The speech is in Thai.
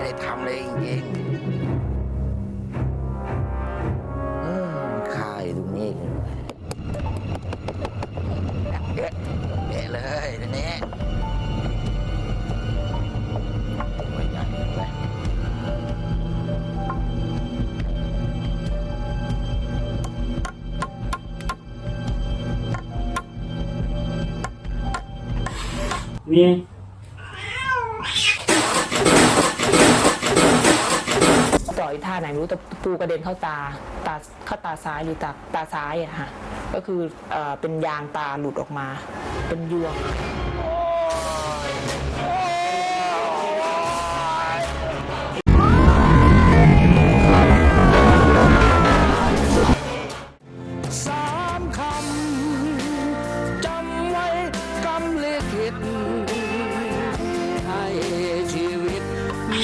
ได้ทำเลยจริงๆข้าอยู่ตรงนี้เอ๊ะเลยทีนี้ไม่ใหญ่เลย มีต่อยท่าไหนไม่รู้แต่ปูกระเด็นเข้าตาซ้ายหรือตาซ้ายอะค่ะก็คือเป็นยางตาหลุดออกมาเป็นยวงสามคำจำไว้กำลิขิตให้ชีวิตมี